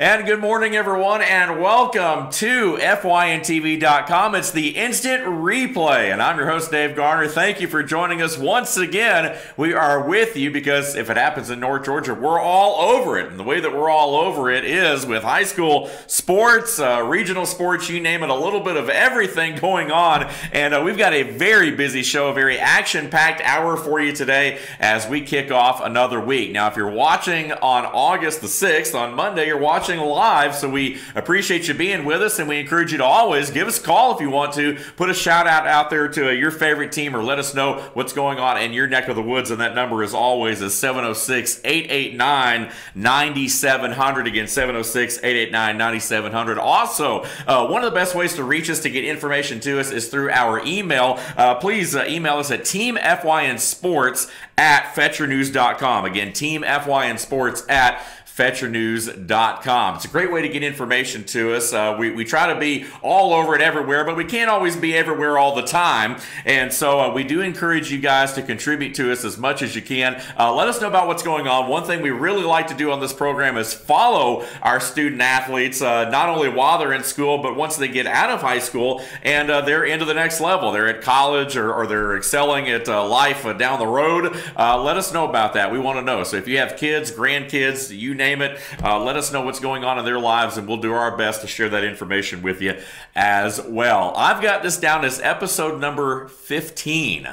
And good morning, everyone, and welcome to FYNTV.com. It's the instant replay, and I'm your host, Dave Garner. Thank you for joining us once again. We are with you because if it happens in North Georgia, we're all over it. And the way that we're all over it is with high school sports, regional sports, you name it, a little bit of everything going on. And we've got a very busy show, a very action-packed hour for you today as we kick off another week. Now, if you're watching on August the 6th, on Monday, you're watching live, so we appreciate you being with us, and we encourage you to always give us a call if you want to. Put a shout out there to your favorite team, or let us know what's going on in your neck of the woods, and that number is always 706-889-9700. Again, 706-889-9700. Also, one of the best ways to reach us to get information to us is through our email. Please email us at teamfynsports@fetchernews.com. Again, teamfynsports@fetchernews.com. It's a great way to get information to us. We try to be all over it everywhere, but we can't always be everywhere all the time. And so we do encourage you guys to contribute to us as much as you can. Let us know about what's going on. One thing we really like to do on this program is follow our student athletes, not only while they're in school, but once they get out of high school and they're into the next level. They're at college or they're excelling at life down the road. Let us know about that. We want to know. So if you have kids, grandkids, you name it, let us know what's going on in their lives, and we'll do our best to share that information with you as well. I've got this down as episode number 15.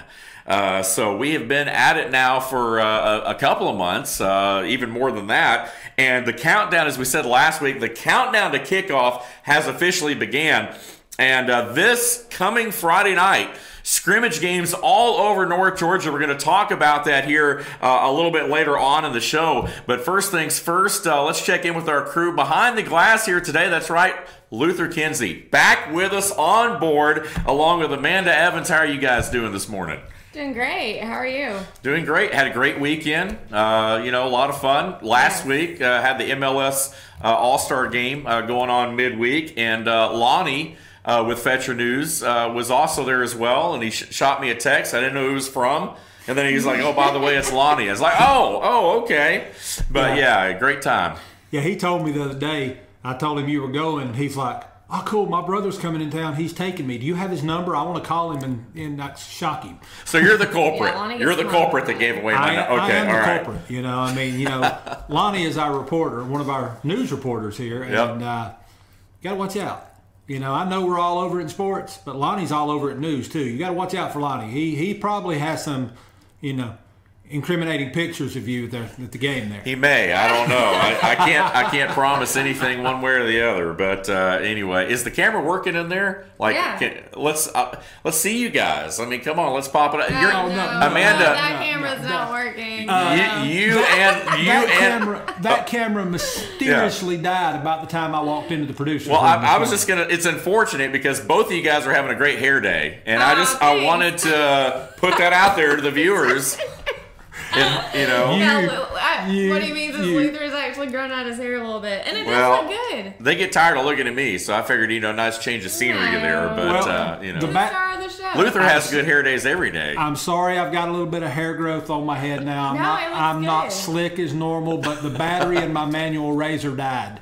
So we have been at it now for a couple of months, even more than that. And the countdown, as we said last week, the countdown to kickoff has officially began. And this coming Friday night, scrimmage games all over North Georgia. We're going to talk about that here a little bit later on in the show. But first things first, let's check in with our crew behind the glass here today. That's right, Luther Kinsey, back with us on board, along with Amanda Evans. How are you guys doing this morning? Doing great. How are you? Doing great. Had a great weekend. A lot of fun. Last week, had the MLS All-Star game going on midweek, and Lonnie with Fetcher News was also there as well, and he shot me a text. I didn't know who he was from, and then he was like, "Oh, by the way, it's Lonnie." I was like, "Oh, okay." But yeah, great time. Yeah, he told me the other day. I told him you were going. He's like, "Oh, cool. My brother's coming in town. He's taking me. Do you have his number? I want to call him and shock him." So you're the culprit. Yeah, you're the culprit that gave away my number. Okay, I am all the right. culprit. Lonnie is our reporter, one of our news reporters here, and Yep. got to watch out. I know we're all over it in sports, but Lonnie's all over it in news too. You got to watch out for Lonnie. He probably has some, incriminating pictures of you there at the game there. He may. I don't know. I can't promise anything one way or the other. But anyway, is the camera working in there? Yeah. Let's see you guys. I mean, come on, let's pop it up. No, Amanda. that camera's not working. That camera mysteriously died about the time I walked into the producer's Well, room I was just gonna. It's unfortunate because both of you guys are having a great hair day, and I thanks. wanted to put that out there to the viewers. What he means is Luther's actually grown out his hair a little bit, and it does look good. They get tired of looking at me, so I figured, nice change of scenery there. But the Star of the show. Luther has good hair days every day. I'm sorry, I've got a little bit of hair growth on my head now. I'm not slick as normal, but the battery in my manual razor died.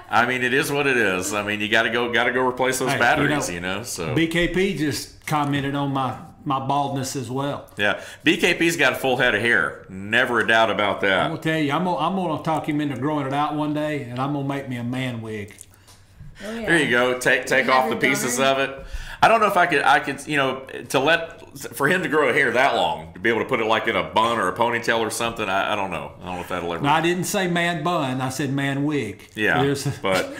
I mean, it is what it is. I mean, you got to go replace those batteries. So BKP just commented on my baldness as well. Yeah, BKP's got a full head of hair. Never a doubt about that. I'm gonna tell you, I'm gonna talk him into growing it out one day, and I'm gonna make me a man wig. Oh, yeah. There you go. Take off the pieces of it. I don't know if I could, for him to grow a hair that long, to be able to put it like in a bun or a ponytail or something. I don't know. I don't know if that'll ever. No, I didn't say man bun. I said man wig. Yeah, but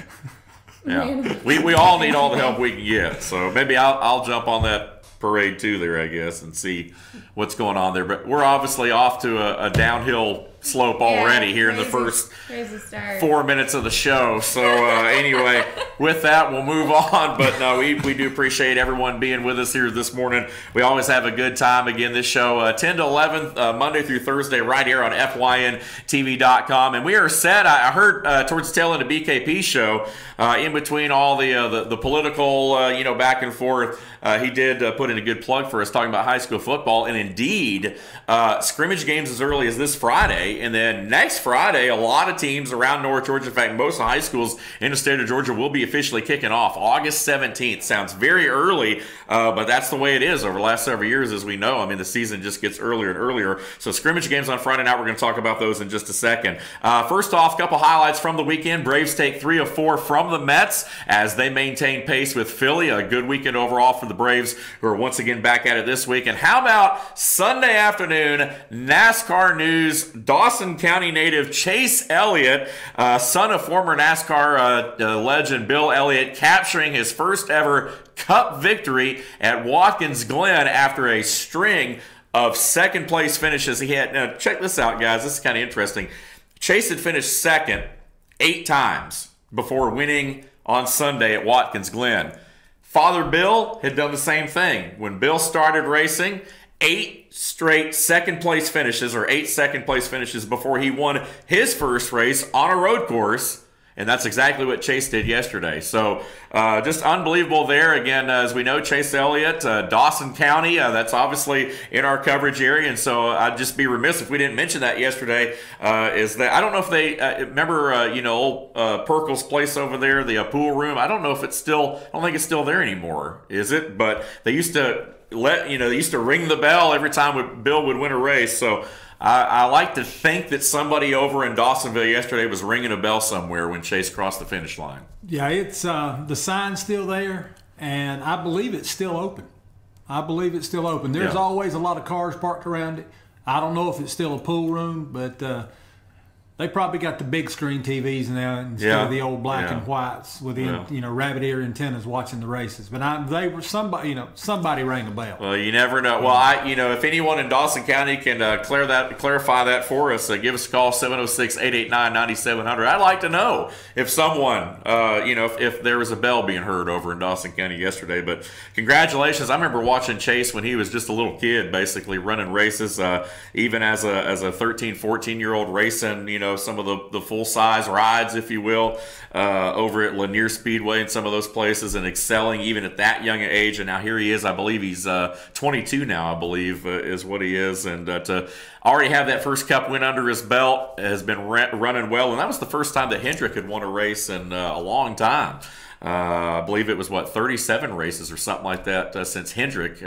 yeah, we all need all the help we can get. So maybe I'll jump on that parade too there, I guess, and see what's going on there. But we're obviously off to a downhill slope already here in the first 4 minutes of the show. So anyway, with that, we'll move on. But no, we do appreciate everyone being with us here this morning. We always have a good time. Again, this show 10 to 11, Monday through Thursday, right here on FYNTV.com. And we are set. I heard towards the tail end of BKP's show, in between all the political, back and forth, he did put in a good plug for us talking about high school football. And indeed, scrimmage games as early as this Friday Friday. And then next Friday, a lot of teams around North Georgia, in fact, most high schools in the state of Georgia, will be officially kicking off August 17th. Sounds very early, but that's the way it is over the last several years, as we know. I mean, the season just gets earlier and earlier. So scrimmage games on Friday night, we're going to talk about those in just a second. First off, a couple highlights from the weekend. Braves take 3 of 4 from the Mets as they maintain pace with Philly. A good weekend overall for the Braves, who are once again back at it this week. And how about Sunday afternoon, NASCAR news? Dawson County native Chase Elliott, son of former NASCAR legend Bill Elliott, capturing his first ever Cup victory at Watkins Glen after a string of second place finishes. He had, now check this out, guys. This is kind of interesting. Chase had finished second 8 times before winning on Sunday at Watkins Glen. Father Bill had done the same thing. When Bill started racing, 8 straight second place finishes, or 8 second place finishes before he won his first race on a road course. And that's exactly what Chase did yesterday. So just unbelievable there. Again, as we know, Chase Elliott, Dawson County, that's obviously in our coverage area. And so I'd just be remiss if we didn't mention that yesterday. Is that I don't know if they remember, old Perkle's place over there, the pool room. I don't know if it's still, I don't think it's still there anymore, is it? But they used to they used to ring the bell every time Bill would win a race. So I like to think that somebody over in Dawsonville yesterday was ringing a bell somewhere when Chase crossed the finish line. Yeah, it's the sign's still there, and I believe it's still open. There's always a lot of cars parked around it. I don't know if it's still a pool room, but they probably got the big screen TVs now instead of the old black and whites with the rabbit ear antennas watching the races. But somebody rang a bell. Well, you never know. Well, if anyone in Dawson County can clarify that for us, give us a call 706-889-9700. I'd like to know if someone, if there was a bell being heard over in Dawson County yesterday. But congratulations! I remember watching Chase when he was just a little kid, basically running races, even as a 13, 14-year-old racing, some of the full-size rides, if you will, over at Lanier Speedway and some of those places, and excelling even at that young age. And now here he is. I believe he's 22 now, I believe, is what he is. And to already have that first Cup win under his belt has been running well. And that was the first time that Hendrick had won a race in a long time. I believe it was 37 races or something like that since Hendrick,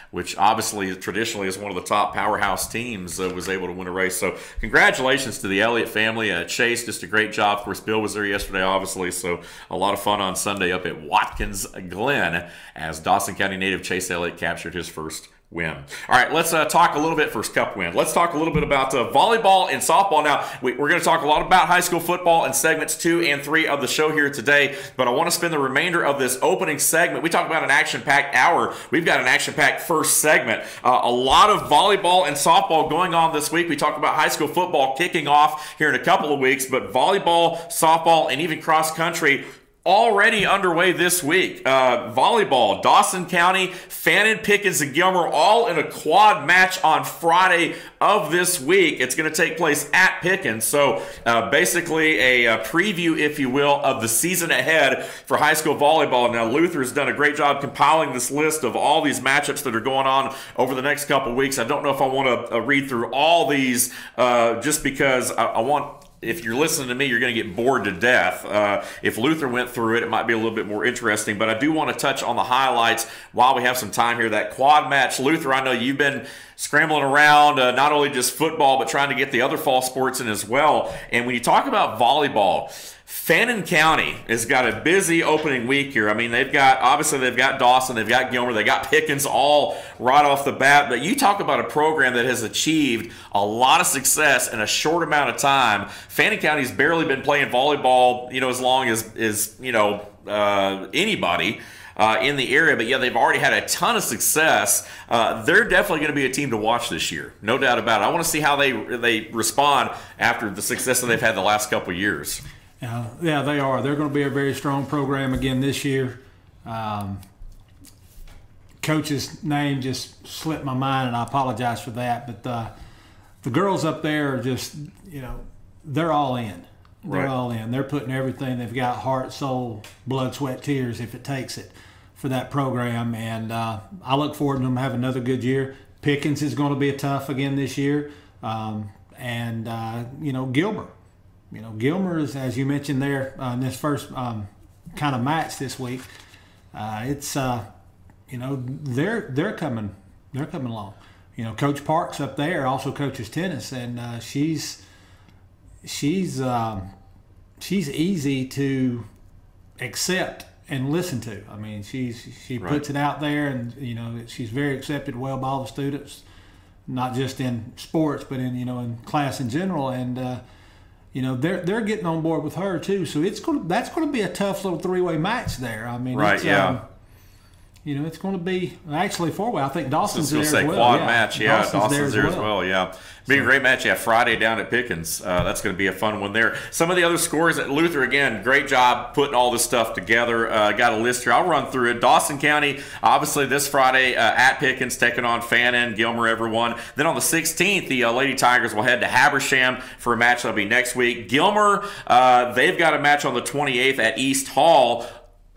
which obviously traditionally is one of the top powerhouse teams, was able to win a race. So congratulations to the Elliott family. Chase, just a great job. Of course, Bill was there yesterday, obviously, so a lot of fun on Sunday up at Watkins Glen as Dawson County native Chase Elliott captured his first win. All right, let's talk a little bit first Cup win. Let's talk a little bit about volleyball and softball. Now, we're going to talk a lot about high school football in segments 2 and 3 of the show here today, but I want to spend the remainder of this opening segment. We talk about an action-packed hour. We've got an action-packed first segment. A lot of volleyball and softball going on this week. We talk about high school football kicking off here in a couple of weeks, but volleyball, softball, and even cross-country already underway this week. Volleyball, Dawson County, Fannin, Pickens, and Gilmer all in a quad match on Friday of this week. It's going to take place at Pickens. So basically a preview, if you will, of the season ahead for high school volleyball. Now, Luther's done a great job compiling this list of all these matchups that are going on over the next couple of weeks. I don't know if I want to read through all these just because I want... If you're listening to me, you're going to get bored to death. If Luther went through it, it might be a little bit more interesting. But I do want to touch on the highlights while we have some time here. That quad match. Luther, I know you've been scrambling around, not only just football, but trying to get the other fall sports in as well. And when you talk about volleyball, Fannin County has got a busy opening week here. I mean, they've got Dawson, they've got Gilmer, they've got Pickens all right off the bat. But you talk about a program that has achieved a lot of success in a short amount of time. Fannin County's barely been playing volleyball, as long as anybody in the area. But yeah, they've already had a ton of success. They're definitely going to be a team to watch this year, no doubt about it. I want to see how they respond after the success that they've had the last couple of years. Yeah, they are. They're going to be a very strong program again this year. Coach's name just slipped my mind, and I apologize for that. But the girls up there are just, they're all in. They're all in. They're putting everything they've got, heart, soul, blood, sweat, tears, if it takes it, for that program. And I look forward to them having another good year. Pickens is going to be tough again this year. and Gilmer. Gilmer is, as you mentioned there in this first kind of match this week. It's they're coming along. Coach Parks up there also coaches tennis, and she's easy to accept and listen to. I mean, she puts it out there, and she's very accepted well by all the students, not just in sports but in class in general, and they're getting on board with her too. So that's going to be a tough little three-way match there. I mean, it's going to be actually four-way. I think Dawson's there as well. Quad match, Dawson's there as well. Yeah, be a great match. Yeah, Friday down at Pickens. That's going to be a fun one there. Some of the other scores at Luther, again, great job putting all this stuff together. Got a list here. I'll run through it. Dawson County, obviously this Friday at Pickens, taking on Fannin, Gilmer, everyone. Then on the 16th, the Lady Tigers will head to Habersham for a match that'll be next week. Gilmer, they've got a match on the 28th at East Hall.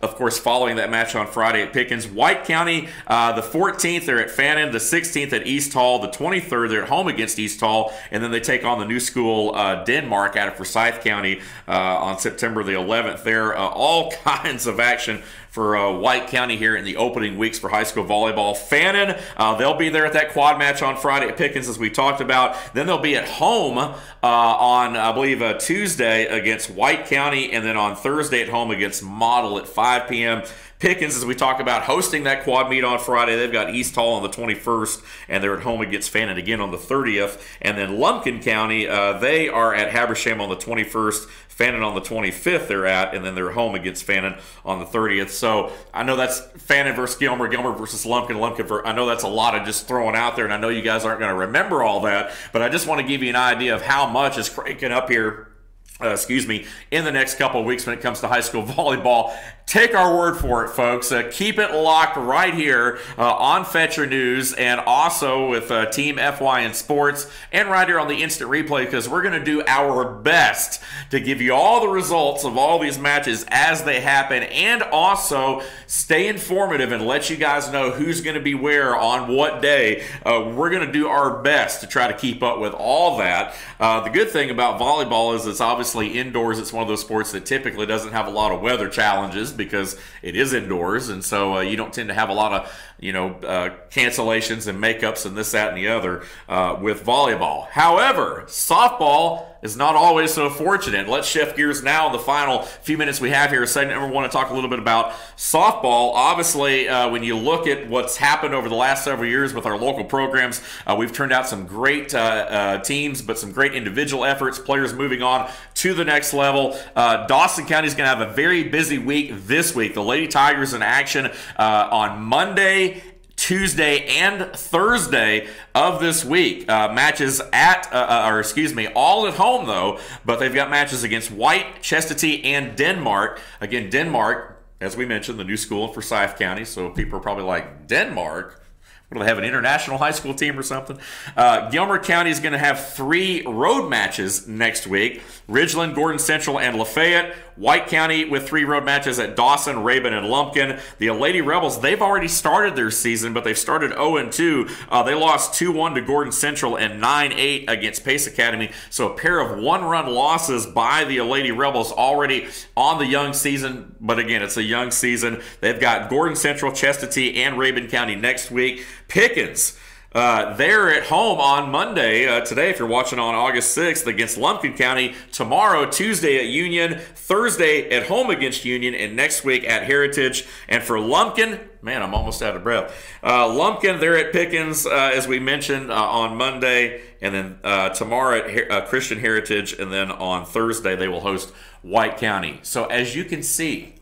Of course, following that match on Friday at Pickens. White County, the 14th, they're at Fannin. The 16th at East Hall. The 23rd, they're at home against East Hall. And then they take on the new school, Denmark, out of Forsyth County on September the 11th. There all kinds of action for White County here in the opening weeks for high school volleyball. Fannin, they'll be there at that quad match on Friday at Pickens, as we talked about. Then they'll be at home on, I believe, Tuesday against White County, and then on Thursday at home against Model at 5 p.m. Pickens, as we talk about, hosting that quad meet on Friday. They've got East Hall on the 21st, and they're at home against Fannin again on the 30th. And then Lumpkin County, they are at Habersham on the 21st. Fannin on the 25th they're at, and then they're home against Fannin on the 30th. So I know that's Fannin versus Gilmer, Gilmer versus Lumpkin, I know that's a lot of just throwing out there, and I know you guys aren't going to remember all that, but I just want to give you an idea of how much is cranking up here in the next couple of weeks when it comes to high school volleyball. Take our word for it, folks. Keep it locked right here on Fetcher News, and also with Team FYN Sports, and right here on the Instant Replay, because we're going to do our best to give you all the results of all these matches as they happen, and also stay informative and let you guys know who's going to be where on what day. We're going to do our best to try to keep up with all that. The good thing about volleyball is it's obviously indoors. It's one of those sports that typically doesn't have a lot of weather challenges because it is indoors, and so you don't tend to have a lot of cancellations and makeups and this, that, and the other with volleyball. However, softball is not always so fortunate. Let's shift gears now in the final few minutes we have here. Segment number one, to talk a little bit about softball. Obviously, when you look at what's happened over the last several years with our local programs, we've turned out some great teams, but some great individual efforts, players moving on to the next level. Dawson County is going to have a very busy week this week. The Lady Tigers in action on Monday, Tuesday, and Thursday of this week. Matches all at home though, but they've got matches against White, Chestatee, and Denmark. Again, Denmark, as we mentioned, the new school in Forsyth County, so people are probably like, Denmark? What, do they have an international high school team or something? Gilmer County is going to have 3 road matches next week. Ridgeland, Gordon Central, and Lafayette. White County with 3 road matches at Dawson, Rabun, and Lumpkin. The Lady Rebels, they've already started their season, but they've started 0-2. They lost 2-1 to Gordon Central and 9-8 against Pace Academy. So a pair of one-run losses by the Lady Rebels already on the young season. But again, it's a young season. They've got Gordon Central, Chestatee, and Rabun County next week. Pickens, they're at home on Monday, today if you're watching on August 6th, against Lumpkin County. Tomorrow, Tuesday at Union. Thursday at home against Union. And next week at Heritage. And for Lumpkin, man, I'm almost out of breath. Lumpkin, they're at Pickens, as we mentioned, on Monday. And then tomorrow at Christian Heritage. And then on Thursday, they will host White County. So as you can see,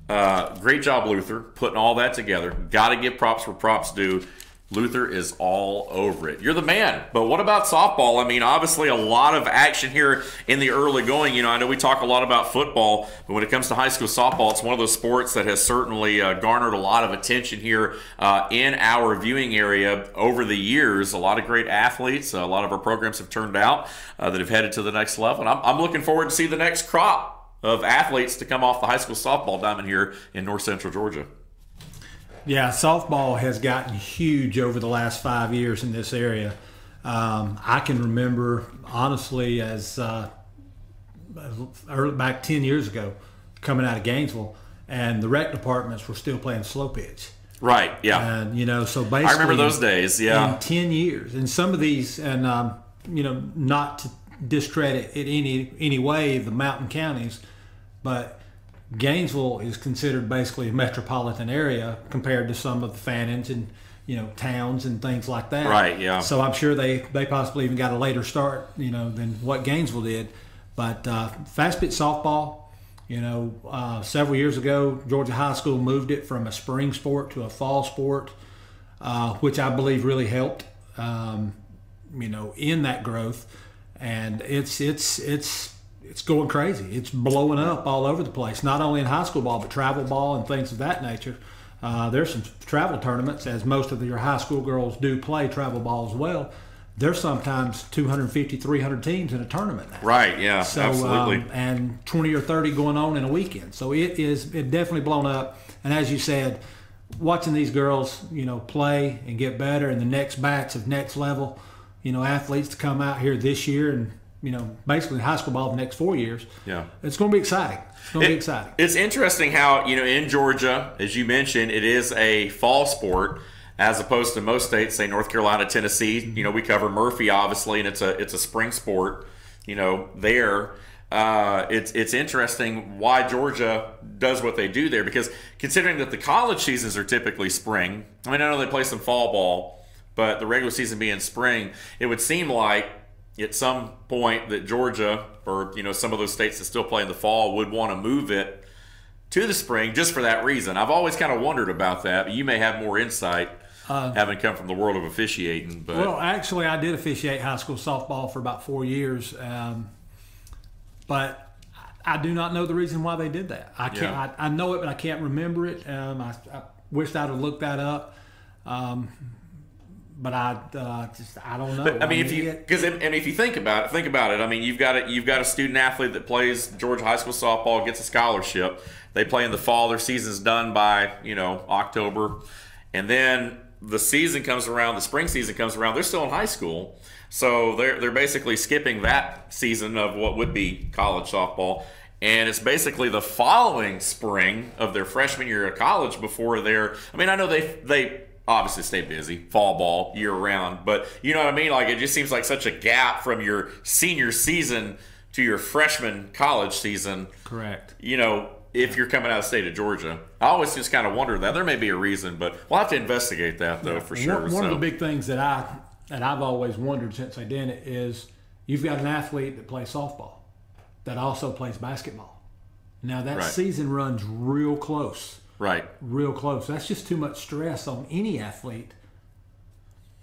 great job, Luther, putting all that together. Got to give props where props due. Luther is all over it. You're the man. But what about softball? I mean, obviously a lot of action here in the early going. I know we talk a lot about football, but when it comes to high school softball, it's one of those sports that has certainly garnered a lot of attention here in our viewing area over the years. A lot of great athletes. A lot of our programs have turned out that have headed to the next level. And I'm looking forward to see the next crop of athletes to come off the high school softball diamond here in North Central Georgia. Yeah, softball has gotten huge over the last 5 years in this area. I can remember, honestly, as back 10 years ago, coming out of Gainesville, and the rec departments were still playing slow pitch. Right, yeah. And, so basically. I remember those days, yeah. In 10 years. And some of these, and, not to discredit in any way the mountain counties, but Gainesville is considered basically a metropolitan area compared to some of the Fannons and, towns and things like that. Right, yeah. So I'm sure they possibly even got a later start, than what Gainesville did. But fast pitch softball, several years ago, Georgia High School moved it from a spring sport to a fall sport, which I believe really helped, in that growth. And it's going crazy. It's blowing up all over the place, not only in high school ball, but travel ball and things of that nature. There's some travel tournaments, as most of your high school girls do play travel ball as well. There's sometimes 250, 300 teams in a tournament now. Right, yeah, so, absolutely. And 20 or 30 going on in a weekend. So it definitely blown up. And as you said, watching these girls, play and get better, and the next batch of next level, athletes to come out here this year and, basically high school ball the next 4 years. Yeah. It's going to be exciting. It's going to be exciting. It's interesting how, in Georgia, as you mentioned, it is a fall sport as opposed to most states, say North Carolina, Tennessee. We cover Murphy, obviously, and it's a spring sport, there. It's interesting why Georgia does what they do there, because considering that the college seasons are typically spring, I know they play some fall ball, but the regular season being spring, it would seem like at some point that Georgia or some of those states that still play in the fall would want to move it to the spring just for that reason. I've always kind of wondered about that, but you may have more insight having come from the world of officiating. But well, actually, I did officiate high school softball for about 4 years, but I do not know the reason why they did that. I can't. Yeah. I know it, but I can't remember it. I wished I'd have looked that up. But I don't know. But, if you think about it, you've got a student athlete that plays Georgia high school softball, gets a scholarship. They play in the fall. Their season's done by October, and then the season comes around. The spring season comes around. They're still in high school, so they're basically skipping that season of what would be college softball, and it's basically the following spring of their freshman year of college before they're. I know they obviously stay busy, fall ball year round, but you know what I mean? Like, it just seems like such a gap from your senior season to your freshman college season. Correct. If you're coming out of the state of Georgia. I always just kind of wonder that. There may be a reason, but we'll have to investigate that, though, for sure. One of the big things that I've always wondered since I did it is you've got an athlete that plays softball that also plays basketball. Now, that season runs real close. Right. Real close. That's just too much stress on any athlete.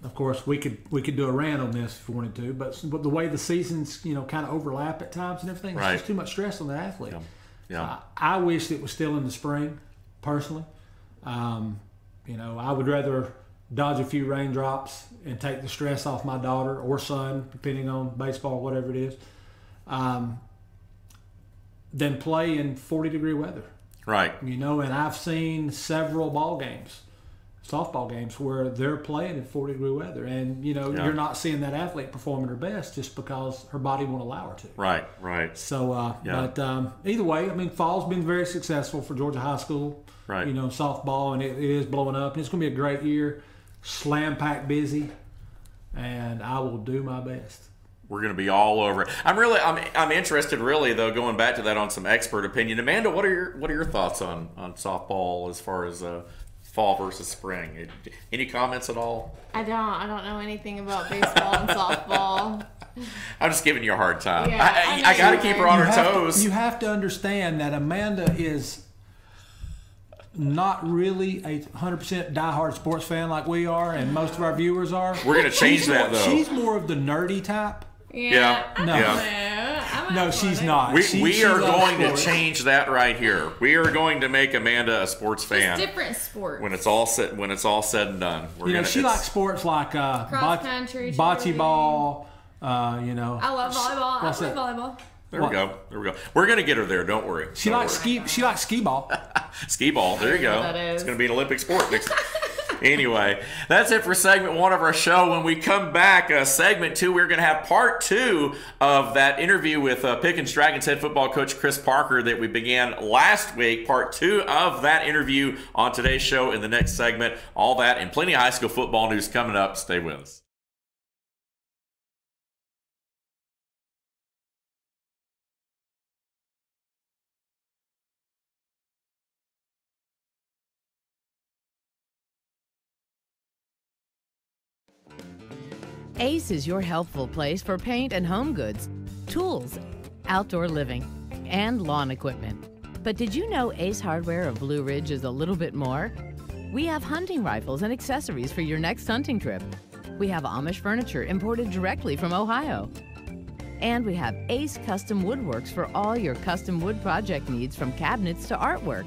Of course, we could do a rant on this if we wanted to, but the way the seasons, kind of overlap at times and everything, it's just too much stress on the athlete. Yeah. I wish it was still in the spring, personally. I would rather dodge a few raindrops and take the stress off my daughter or son, depending on baseball, whatever it is, than play in 40-degree weather. Right. And I've seen several softball games, where they're playing in 40-degree weather. And, you're not seeing that athlete perform at her best just because her body won't allow her to. Right. So, but either way, fall's been very successful for Georgia High School. Right. Softball, and it is blowing up. And it's going to be a great year, slam-packed busy, and I will do my best. We're going to be all over it. I'm interested, really, though, going back to that on some expert opinion. Amanda, what are your thoughts on softball as far as fall versus spring? Any comments at all? I don't know anything about baseball and softball. I'm just giving you a hard time. Yeah, I got to keep her on her toes. You have to understand that Amanda is not really a 100% diehard sports fan like we are, and most of our viewers are. We're going to change that, though. She's more of the nerdy type. No, she's not. We are going to change that right here. We are going to make Amanda a sports fan. It's different sports. When it's all said and done. She likes sports like cross country, bocce ball. I love volleyball. I play volleyball. There we go. We're going to get her there. Don't worry. She likes ski ball. Ski ball. There you go. That is. It's going to be an Olympic sport next. Anyway, that's it for segment 1 of our show. When we come back, segment 2, we're going to have part 2 of that interview with Pickens Dragons head football coach Chris Parker that we began last week. Part 2 of that interview on today's show in the next segment. All that and plenty of high school football news coming up. Stay with us. Ace is your helpful place for paint and home goods, tools, outdoor living, and lawn equipment. But did you know Ace Hardware of Blue Ridge is a little bit more? We have hunting rifles and accessories for your next hunting trip. We have Amish furniture imported directly from Ohio. And we have Ace Custom Woodworks for all your custom wood project needs, from cabinets to artwork.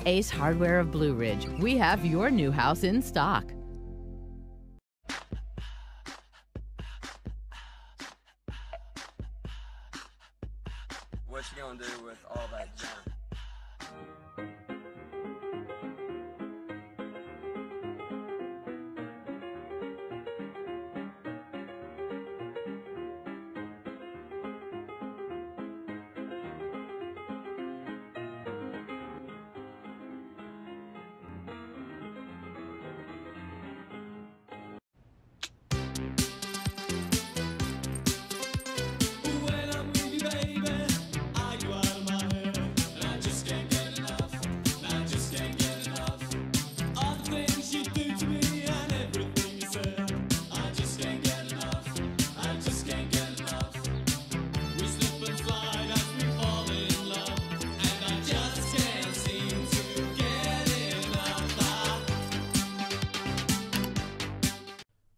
Ace Hardware of Blue Ridge. We have your new house in stock. What you gonna do with all that junk?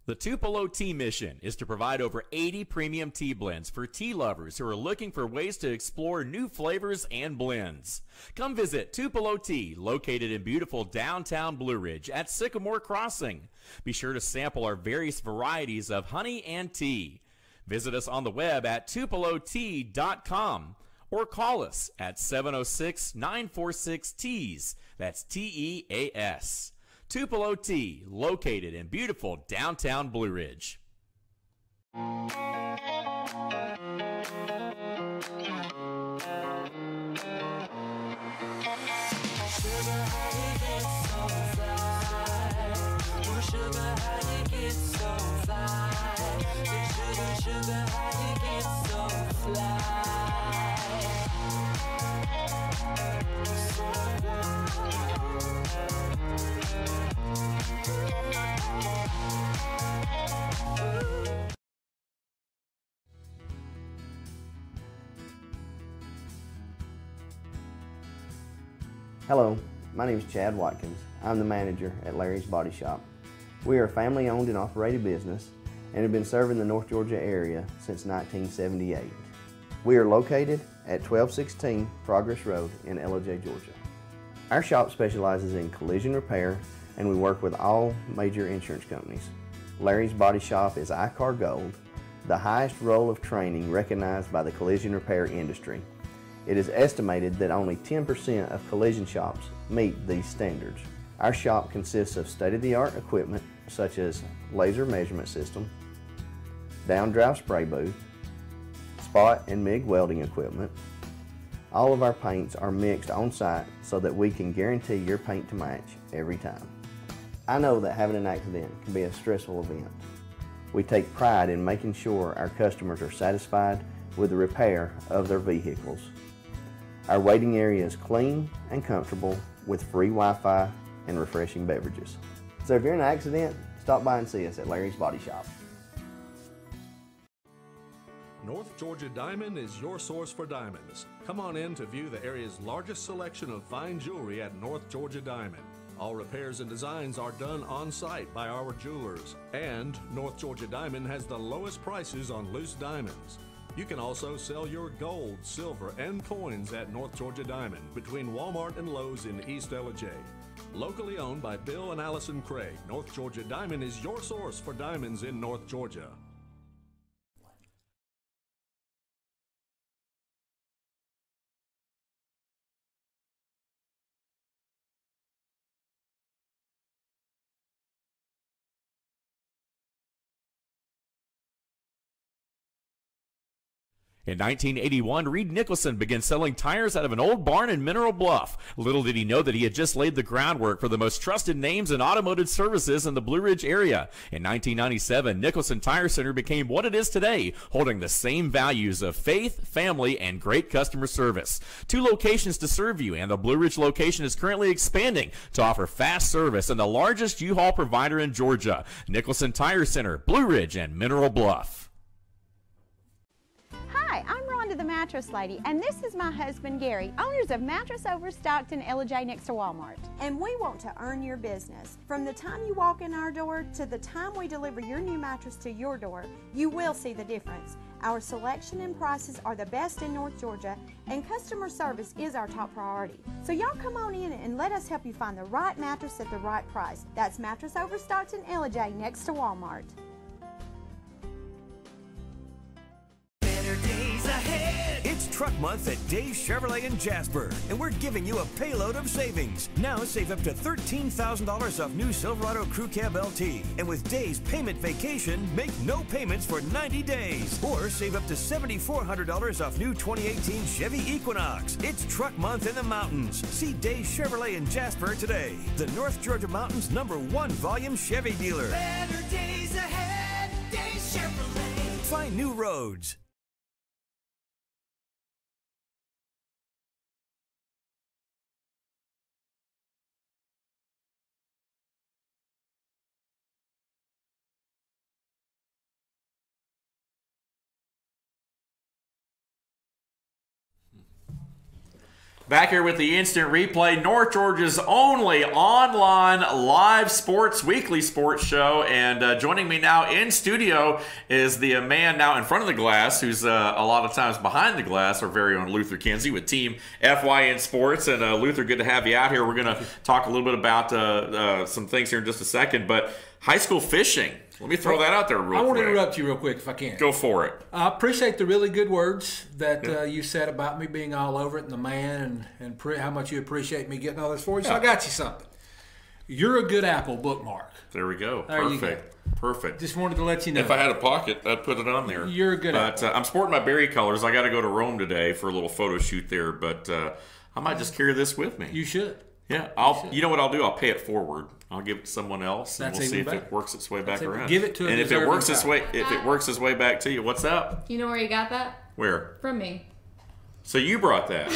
The Tupelo Tea mission is to provide over 80 premium tea blends for tea lovers who are looking for ways to explore new flavors and blends. Come visit Tupelo Tea, located in beautiful downtown Blue Ridge at Sycamore Crossing. Be sure to sample our various varieties of honey and tea. Visit us on the web at tupelotea.com or call us at 706-946-TEAS. That's T-E-A-S. Tupelo Tea, located in beautiful downtown Blue Ridge. Hello, my name is Chad Watkins. I'm the manager at Larry's Body Shop. We are a family-owned and operated business and have been serving the North Georgia area since 1978. We are located at 1216 Progress Road in LOJ, Georgia. Our shop specializes in collision repair, and we work with all major insurance companies. Larry's Body Shop is ICAR Gold, the highest role of training recognized by the collision repair industry. It is estimated that only 10% of collision shops meet these standards. Our shop consists of state-of-the-art equipment such as laser measurement system, down-drive spray booth, spot and MIG welding equipment. All of our paints are mixed on-site so that we can guarantee your paint to match every time. I know that having an accident can be a stressful event. We take pride in making sure our customers are satisfied with the repair of their vehicles. Our waiting area is clean and comfortable with free Wi-Fi and refreshing beverages. So if you're in an accident, stop by and see us at Larry's Body Shop. North Georgia Diamond is your source for diamonds. Come on in to view the area's largest selection of fine jewelry at North Georgia Diamond. All repairs and designs are done on-site by our jewelers. And North Georgia Diamond has the lowest prices on loose diamonds. You can also sell your gold, silver, and coins at North Georgia Diamond between Walmart and Lowe's in East LJ. Locally owned by Bill and Allison Craig, North Georgia Diamond is your source for diamonds in North Georgia. In 1981, Reed Nicholson began selling tires out of an old barn in Mineral Bluff. Little did he know that he had just laid the groundwork for the most trusted names in automotive services in the Blue Ridge area. In 1997, Nicholson Tire Center became what it is today, holding the same values of faith, family, and great customer service. 2 locations to serve you, and the Blue Ridge location is currently expanding to offer fast service and the largest U-Haul provider in Georgia. Nicholson Tire Center, Blue Ridge, and Mineral Bluff. Hi, I'm Rhonda the Mattress Lady, and this is my husband Gary, owners of Mattress Overstocked in LJ next to Walmart. And we want to earn your business. From the time you walk in our door to the time we deliver your new mattress to your door, you will see the difference. Our selection and prices are the best in North Georgia, and customer service is our top priority. So y'all come on in and let us help you find the right mattress at the right price. That's Mattress Overstocked in LJ next to Walmart. Days ahead. It's Truck Month at Dave Chevrolet in Jasper, and we're giving you a payload of savings. Now save up to $13,000 off new Silverado Crew Cab LT, and with Dave's Payment Vacation, make no payments for 90 days. Or save up to $7,400 off new 2018 Chevy Equinox. It's Truck Month in the mountains. See Dave Chevrolet in Jasper today, the North Georgia Mountains #1 volume Chevy dealer. Better days ahead, Dave Chevrolet. Find new roads. Back here with the instant replay, North Georgia's only online live weekly sports show. And joining me now in studio is the man now in front of the glass, who's a lot of times behind the glass, our very own Luther Kinsey with Team FYN Sports. And Luther, good to have you out here. We're going to talk a little bit about some things here in just a second. But high school fishing. Let me throw that out there real quick. I want to interrupt you real quick if I can. Go for it. I appreciate the really good words that you said about me being all over it and the man and how much you appreciate me getting all this for you. So I got you something. You're a good Apple bookmark. There we go. There Perfect. Perfect. Just wanted to let you know. If I had a pocket, I'd put it on there. You're a good Apple. I'm sporting my Berry colors. I got to go to Rome today for a little photo shoot there, but I might just carry this with me. You should. Yeah, you know what I'll do? I'll pay it forward. I'll give it to someone else, and we'll see if it works its way back around. Give it to and if it works its way back to you, what's up? You know where you got that? Where? From me. So you brought that?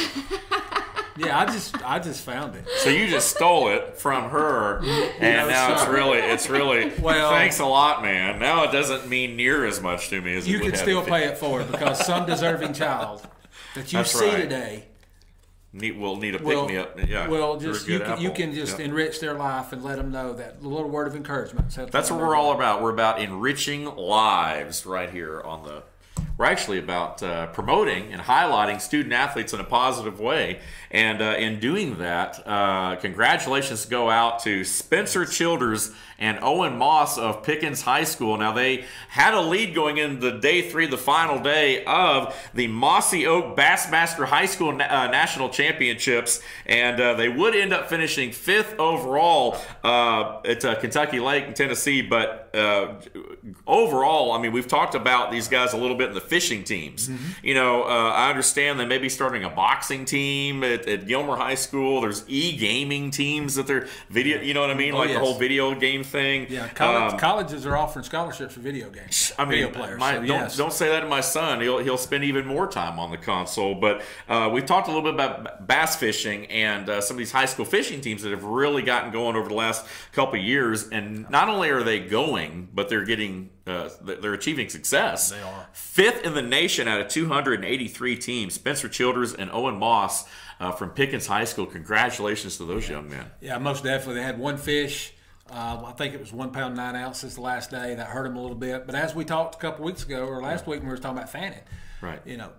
Yeah, I just found it. So you just stole it from her, and now it's really. Well, thanks a lot, man. Now it doesn't mean near as much to me as you can still pay it forward because some deserving child that you see today. Will need a pick me up. Yeah. Well, just you can just enrich their life and let them know that little word of encouragement. That's what we're all about. We're about enriching lives right here on the. We're actually about promoting and highlighting student athletes in a positive way. And in doing that, congratulations go out to Spencer Childers and Owen Moss of Pickens High School. Now, they had a lead going into day 3, the final day of the Mossy Oak Bassmaster High School National Championships. And they would end up finishing 5th overall at Kentucky Lake in Tennessee. But overall, I mean, we've talked about these guys a little bit in the fishing teams. Mm-hmm. You know, I understand they may be starting a boxing team at Gilmer High School. There's e-gaming teams that they're video, you know what I mean? The whole video game thing. Yeah, colleges are offering scholarships for video games. I mean, video players. Don't say that to my son. He'll spend even more time on the console. But we've talked a little bit about bass fishing and some of these high school fishing teams that have really gotten going over the last couple of years. And not only are they going, but they're getting they're achieving success. They are 5th in the nation out of 283 teams. Spencer Childers and Owen Moss from Pickens High School. Congratulations to those young men. Yeah, most definitely. They had one fish. I think it was 1 pound 9 ounces the last day. That hurt them a little bit. But as we talked a couple weeks ago, or last week when we were talking about fanning, right? You know,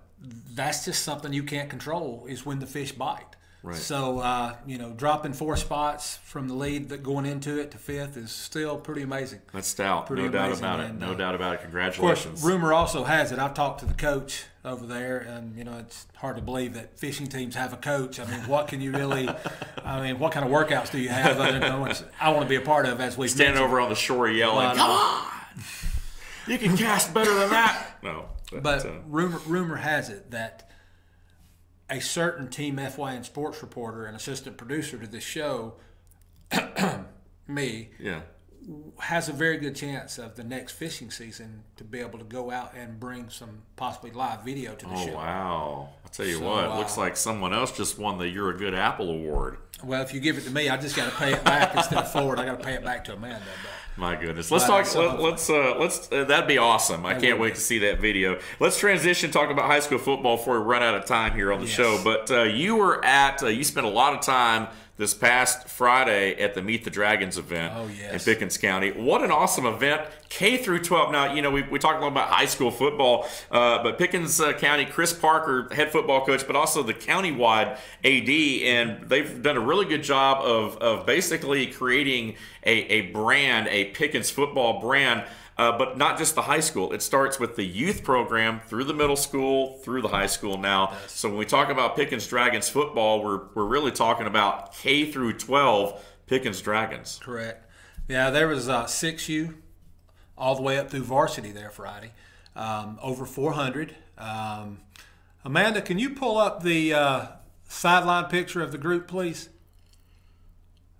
that's just something you can't control is when the fish bite. Right. So, you know, dropping 4 spots from the lead that going into it to 5th is still pretty amazing. That's stout. No doubt about it. No doubt about it. Congratulations. Of course, rumor also has it. I've talked to the coach over there, and, you know, it's hard to believe that fishing teams have a coach. I mean, what can you really – I mean, what kind of workouts do you have other than the ones I want to be a part of as we stand over on the shore yelling, come on! You can cast better than that. No. But rumor has it that a certain Team FYN Sports reporter and assistant producer to this show, me, has a very good chance of the next fishing season to be able to go out and bring some possibly live video to the show. Oh, wow. I'll tell you what, it looks like someone else just won the You're a Good Apple Award. Well, if you give it to me, I just got to pay it back instead of forward. I got to pay it back to Amanda. My goodness. Let's talk. Let's. That'd be awesome. I can't wait to see that video. Let's transition. Talk about high school football before we run out of time here on the show. But you were at. You spent a lot of time this past Friday at the Meet the Dragons event in Pickens County. What an awesome event. K through 12. Now, you know, we talked a lot about high school football, but Pickens County, Chris Parker, head football coach, but also the countywide AD, and they've done a really good job of basically creating a brand, a Pickens football brand. But not just the high school. It starts with the youth program through the middle school, through the high school now. So when we talk about Pickens Dragons football, we're really talking about K through 12 Pickens Dragons. Correct. Yeah, there was 6U all the way up through varsity there Friday. Over 400. Amanda, can you pull up the sideline picture of the group, please?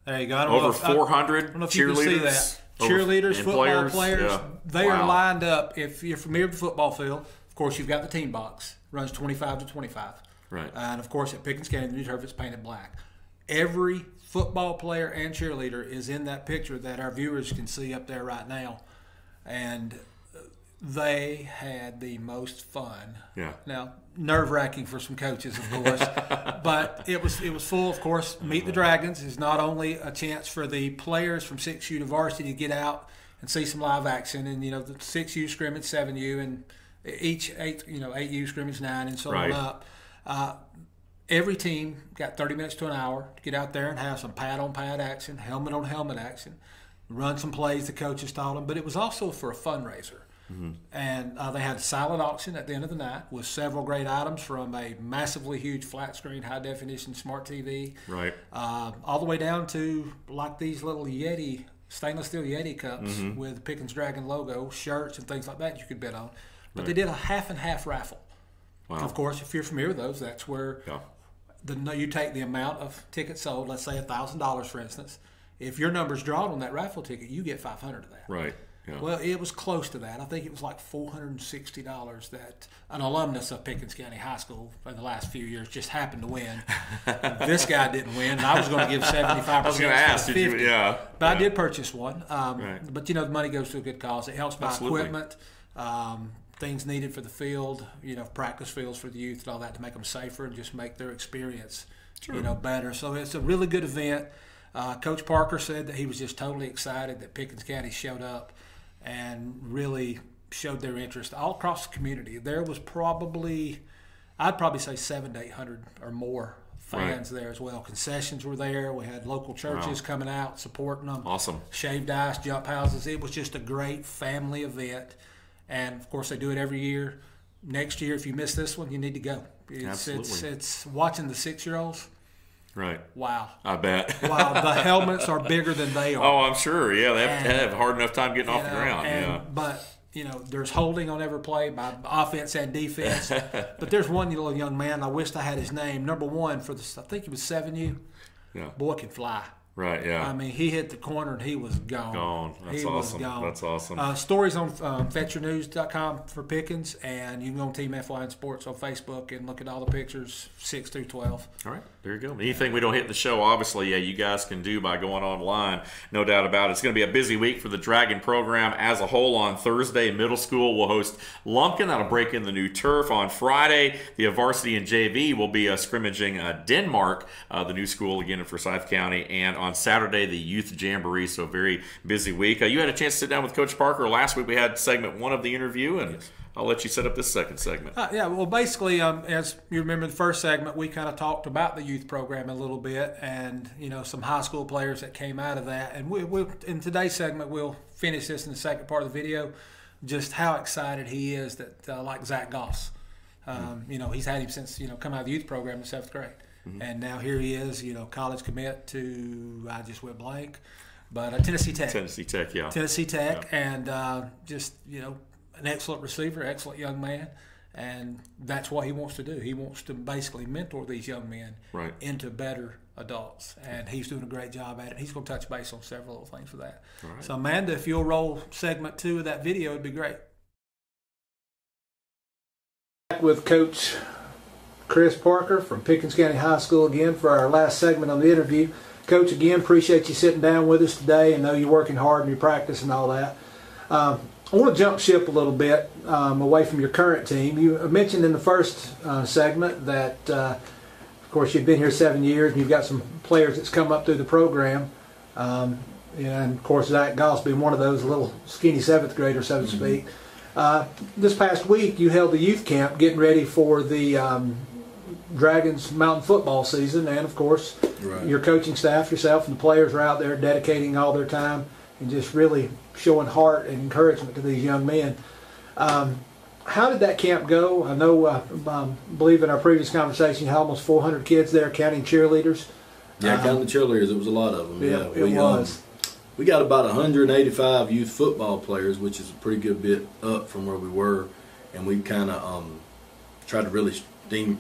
There you go. Over 400 I don't know if cheerleaders. You can see that. Cheerleaders, football players, they are lined up. If you're familiar with the football field, of course, you've got the team box. Runs 25 to 25. Right. And, of course, at Pickens County, the new turf is painted black. Every football player and cheerleader is in that picture that our viewers can see up there right now. And they had the most fun. Yeah. Now, nerve-wracking for some coaches, of course, but it was full. Of course, Meet the Dragons is not only a chance for the players from 6U to varsity to get out and see some live action, and you know the 6U scrimmage, 7U, and each 8U scrimmage 9, and so on up. Every team got 30 minutes to an hour to get out there and have some pad-on-pad action, helmet-on-helmet action, run some plays the coaches taught them, but it was also for a fundraiser. Mm-hmm. And they had a silent auction at the end of the night with several great items, from a massively huge flat screen, high definition smart TV, right, all the way down to like these little Yeti, stainless steel Yeti cups with the Pickens Dragon logo, shirts and things like that you could bid on. But they did a half and half raffle. Wow. Of course, if you're familiar with those, that's where you take the amount of tickets sold, let's say $1,000 for instance. If your number's drawn on that raffle ticket, you get $500 of that. Right. Yeah. Well, it was close to that. I think it was like $460 that an alumnus of Pickens County High School for the last few years just happened to win. This guy didn't win, and I was going to give 75%. I was going to ask, did you? Yeah. But I did purchase one. But you know, the money goes to a good cause. It helps buy equipment, things needed for the field, you know, practice fields for the youth and all that to make them safer and just make their experience, better. So it's a really good event. Coach Parker said that he was just totally excited that Pickens County showed up and really showed their interest all across the community. There was I'd probably say 700 to 800 or more fans there as well. Concessions were there. We had local churches coming out supporting them. Awesome. Shaved ice, jump houses. It was just a great family event. And, of course, they do it every year. Next year, if you miss this one, you need to go. It's watching the 6-year-olds. Right. Wow. I bet. Wow. The helmets are bigger than they are. Oh, I'm sure. Yeah, they have a hard enough time getting off the ground. But, you know, there's holding on every play by offense and defense. But there's one little young man, I wished I had his name, number 1 for I think he was 7U. Yeah. Boy can fly. Right, yeah. I mean, he hit the corner and he was gone. That's awesome. That's awesome. Stories on FetcherNews.com for Pickens, and you can go on Team FYN Sports on Facebook and look at all the pictures, 6 through 12. All right, there you go. Anything we don't hit in the show, obviously, you guys can do by going online. No doubt about it. It's going to be a busy week for the Dragon program as a whole. On Thursday, middle school will host Lumpkin. That'll break in the new turf. On Friday, the varsity and JV will be scrimmaging Denmark, the new school again in Forsyth County, and on Saturday, the Youth Jamboree, so a very busy week. You had a chance to sit down with Coach Parker. Last week we had segment 1 of the interview, and I'll let you set up this second segment. Well, basically, as you remember the first segment, we kind of talked about the youth program a little bit and, you know, some high school players that came out of that. And we'll in today's segment, we'll finish this in the second part of the video, just how excited he is that, like Zach Goss. You know, he's had him since, you know, come out of the youth program in 7th grade. Mm-hmm. And now here he is, you know, college commit to, I just went blank, but Tennessee Tech. Tennessee Tech, yeah. Tennessee Tech, and just, you know, an excellent receiver, excellent young man, and that's what he wants to do. He wants to basically mentor these young men into better adults, and he's doing a great job at it. He's going to touch base on several little things for that. Right. So, Amanda, if you'll roll segment 2 of that video, it'd be great. Back with Coach Chris Parker from Pickens County High School again for our last segment on the interview. Coach, again, appreciate you sitting down with us today. I know you're working hard in your practice and all that. I want to jump ship a little bit away from your current team. You mentioned in the first segment that, of course, you've been here 7 years and you've got some players that's come up through the program. And, of course, Zach Goss being one of those, little skinny 7th grader, so to speak. This past week, you held the youth camp getting ready for the Dragons mountain football season, and of course your coaching staff, yourself and the players are out there dedicating all their time and just really showing heart and encouragement to these young men. How did that camp go? I know, I believe in our previous conversation you had almost 400 kids there, counting cheerleaders. Yeah, counting the cheerleaders, it was a lot of them. Yeah, it was. We got about 185 youth football players, which is a pretty good bit up from where we were, and we kind of tried to really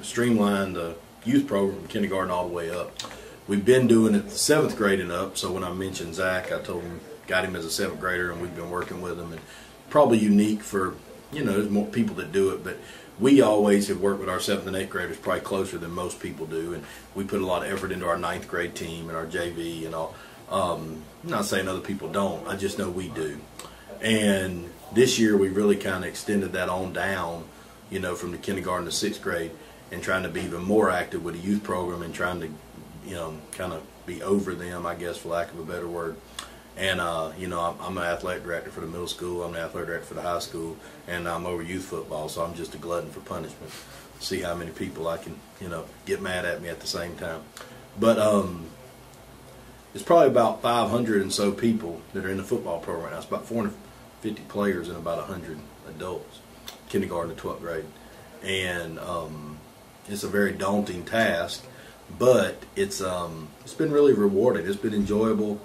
streamline the youth program from kindergarten all the way up. We've been doing it the 7th grade and up, so when I mentioned Zach, I told him, got him as a 7th grader, and we've been working with him. And probably unique for, there's more people that do it, but we always have worked with our 7th and 8th graders probably closer than most people do, and we put a lot of effort into our 9th grade team and our JV and all. I'm not saying other people don't, I just know we do. And this year we really kind of extended that on down, from the kindergarten to 6th grade, and trying to be even more active with the youth program and trying to, kind of be over them, I guess, for lack of a better word. And, I'm an athletic director for the middle school, I'm an athletic director for the high school, and I'm over youth football, so I'm just a glutton for punishment. See how many people I can, get mad at me at the same time. But it's probably about 500 and so people that are in the football program now. It's about 450 players and about 100 adults, kindergarten to 12th grade. And it's a very daunting task, but it's been really rewarding. It's been enjoyable.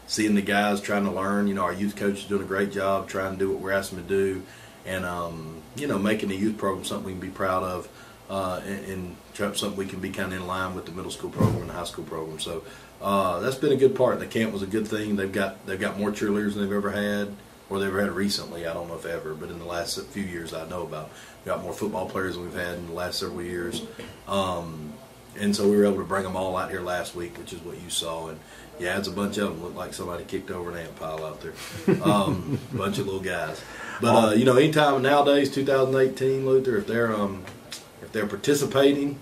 Seeing the guys trying to learn. Our youth coach is doing a great job trying to do what we're asking them to do, and making the youth program something we can be proud of, and something we can be kind of in line with the middle school program and the high school program. So that's been a good part. The camp was a good thing. They've got more cheerleaders than they've ever had. Or they've ever had recently, I don't know if ever, but in the last few years I know about. We've got more football players than we've had in the last several years. And so we were able to bring them all out here last week, which is what you saw. And yeah, it's a bunch of them. Looked like somebody kicked over an ant pile out there. Bunch of little guys. But, anytime nowadays, 2018, Luther, if they're participating,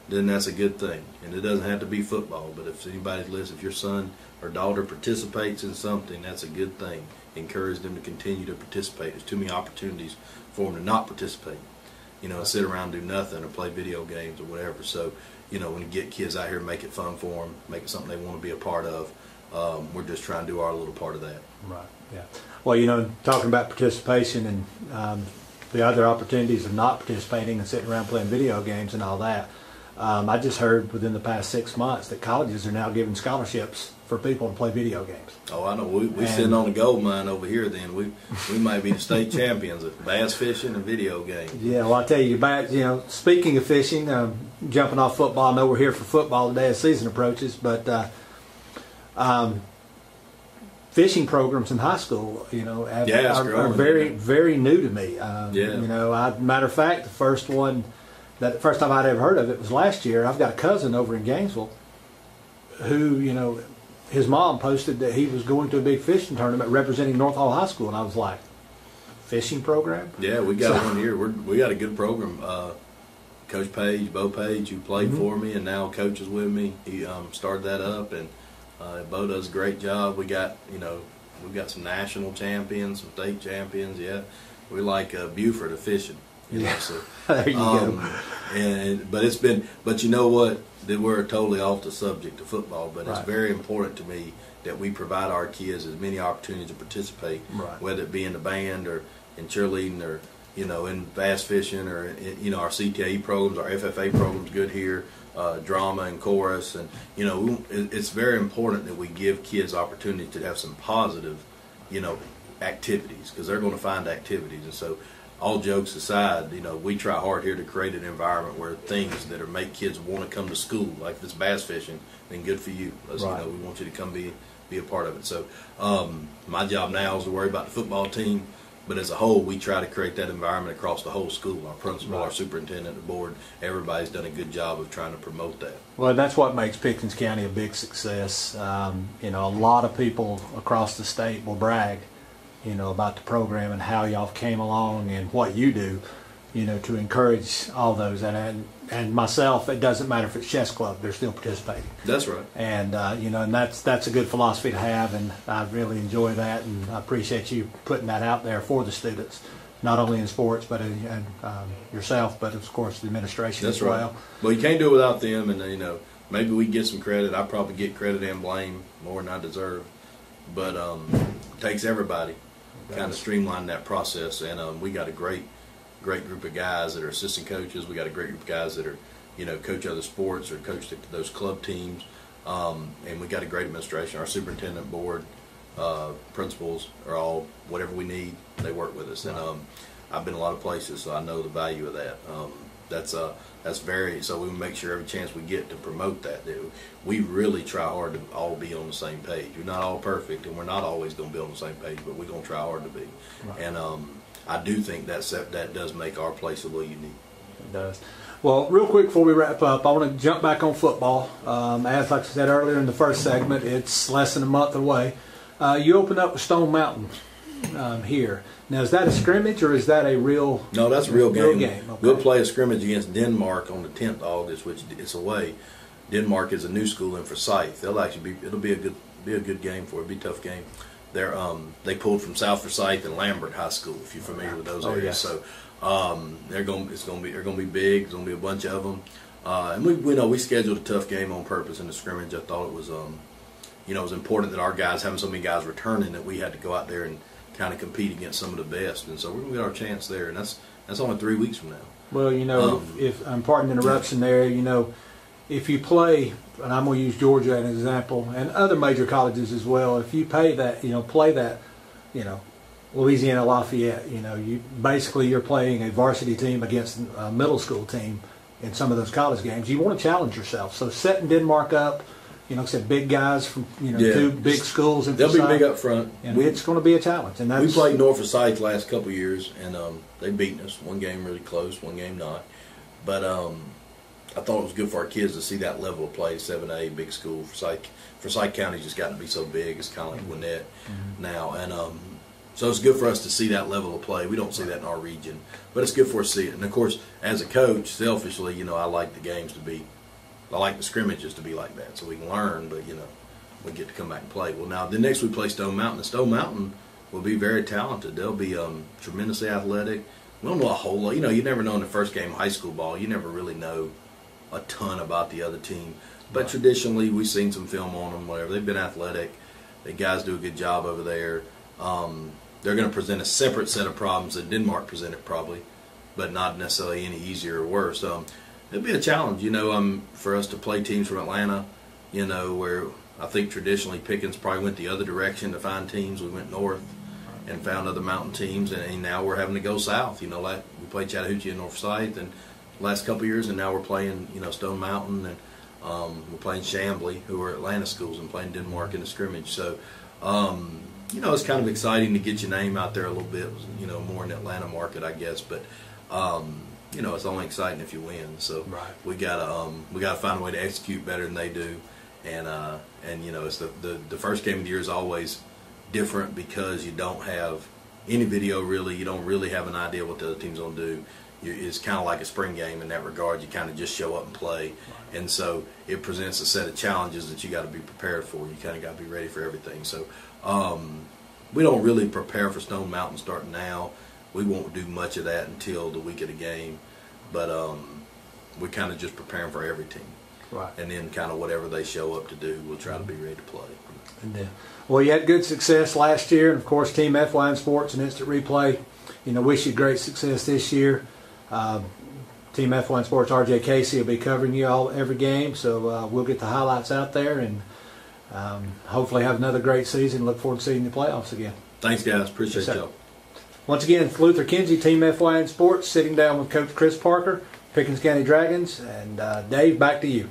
then that's a good thing. And it doesn't have to be football, but if anybody's listening, if your son or daughter participates in something, that's a good thing. Encourage them to continue to participate. There's too many opportunities for them to not participate. Sit around and do nothing or play video games or whatever. So, when you get kids out here, make it fun for them, make it something they want to be a part of. We're just trying to do our little part of that. Right, yeah. Well, talking about participation and the other opportunities of not participating and sitting around playing video games and all that, I just heard within the past 6 months that colleges are now giving scholarships for people to play video games. Oh, I know. We're sitting on a gold mine over here then. We might be the state champions of bass fishing and video games. Yeah, well, I tell you, speaking of fishing, jumping off football, I know we're here for football today as season approaches, but fishing programs in high school, are very, very new to me. Matter of fact, the first time I'd ever heard of it was last year. I've got a cousin over in Gainesville who, his mom posted that he was going to a big fishing tournament representing North Hall High School, and I was like, fishing program? Yeah, we got one here. We got a good program. Coach Page, Bo Page, who played for me and now coaches with me, he started that up, and Bo does a great job. We got, we've got some national champions, some state champions. Yeah, we like Buford of fishing. So, there you go. But you know what? That we're totally off the subject of football, but right. It's very important to me that we provide our kids as many opportunities to participate, right. Whether it be in the band or in cheerleading or in bass fishing or our CTE programs, our FFA programs good here, drama and chorus, and it's very important that we give kids opportunity to have some positive, activities, because they're going to find activities. And so, all jokes aside, we try hard here to create an environment where things that make kids want to come to school, like if it's bass fishing, then good for you. Right. We want you to come be a part of it. So my job now is to worry about the football team, but as a whole, we try to create that environment across the whole school. Our principal, our superintendent, the board, everybody's done a good job of trying to promote that. Well, that's what makes Pickens County a big success. A lot of people across the state will brag about the program and how y'all came along and what you do, to encourage all those. And myself, it doesn't matter if it's chess club, they're still participating. That's right. And, and that's a good philosophy to have, and I really enjoy that, and I appreciate you putting that out there for the students, not only in sports, but in yourself, but of course the administration as well. Right. Well, you can't do it without them, and, maybe we get some credit. I probably get credit and blame more than I deserve. But it takes everybody kind of streamline that process, and we got a great group of guys that are assistant coaches. We got a great group of guys that are, coach other sports or coach those club teams, and we got a great administration. Our superintendent, board, principals are all whatever we need. They work with us, and I've been a lot of places, so I know the value of that. That's very, so we make sure every chance we get to promote that. We really try hard to all be on the same page. We're not all perfect, and we're not always going to be on the same page, but we're going to try hard to be. Right. And I do think that does make our place a little unique. It does. Well, real quick before we wrap up, I want to jump back on football. As like I said earlier in the first segment, it's less than a month away. You opened up with Stone Mountain here. Now, is that a scrimmage or is that a real? No, that's a real game. Okay. We'll play a scrimmage against Denmark on the 10th of August, which it's away. Denmark is a new school in Forsyth. It'll be a good game for it. It'll be a tough game. They pulled from South Forsyth and Lambert High School, if you're familiar with those areas. Yes. So they're going to be big. There's going to be a bunch of them. And we scheduled a tough game on purpose in the scrimmage. I thought it was it was important that our guys, having so many guys returning, that we had to go out there and kind of compete against some of the best, and so we're going to get our chance there, and that's only 3 weeks from now. Well, if I'm pardon the interruption there, if you play, and I'm going to use Georgia as an example, and other major colleges as well, if you play that, Louisiana Lafayette, you're playing a varsity team against a middle school team in some of those college games. You want to challenge yourself. So setting Denmark up, like I said, big guys from two big schools in They'll be big up front. It's going to be a challenge. And we played North Forsyth last couple of years, and they beaten us. One game really close, one game not. But I thought it was good for our kids to see that level of play. 7A, big school. Forsyth County's just gotten to be so big. It's kind of like Gwinnett now, and so it's good for us to see that level of play. We don't see that in our region, but it's good for us to see it. And of course, as a coach, selfishly, I like the games to be. I like the scrimmages to be like that, so we can learn, but, we get to come back and play. Well, now, the next we play Stone Mountain. And Stone Mountain will be very talented. They'll be tremendously athletic. We don't know a whole lot. You never know in the first game of high school ball. You never really know a ton about the other team. But traditionally, we've seen some film on them, whatever. They've been athletic. The guys do a good job over there. They're going to present a separate set of problems that Denmark presented probably, but not necessarily any easier or worse. It'll be a challenge, for us to play teams from Atlanta, where I think traditionally Pickens probably went the other direction to find teams. We went north and found other mountain teams, and now we're having to go south. Like we played Chattahoochee and North Forsyth and the last couple of years, and now we're playing, Stone Mountain, and we're playing Chambly, who are Atlanta schools, and playing Denmark in the scrimmage. So, it's kind of exciting to get your name out there a little bit, more in the Atlanta market, I guess, but it's only exciting if you win. So we gotta find a way to execute better than they do, and it's the first game of the year is always different because you don't have any video really. You don't really have an idea what the other team's gonna do. It's kind of like a spring game in that regard. You kind of just show up and play, and so it presents a set of challenges that you got to be prepared for. You kind of got to be ready for everything. So we don't really prepare for Stone Mountain starting now. We won't do much of that until the week of the game, but we're kind of just preparing for every team. Right. And then kind of whatever they show up to do, we'll try to be ready to play. And, well, you had good success last year, and of course Team FYN Sports and Instant Replay, wish you great success this year. Team FYN Sports, RJ Casey will be covering you all every game, so we'll get the highlights out there, and hopefully have another great season. Look forward to seeing the playoffs again. Thanks, guys. Appreciate y'all. Once again, Luther Kinsey, Team FYN Sports, sitting down with Coach Chris Parker, Pickens County Dragons. And Dave, back to you.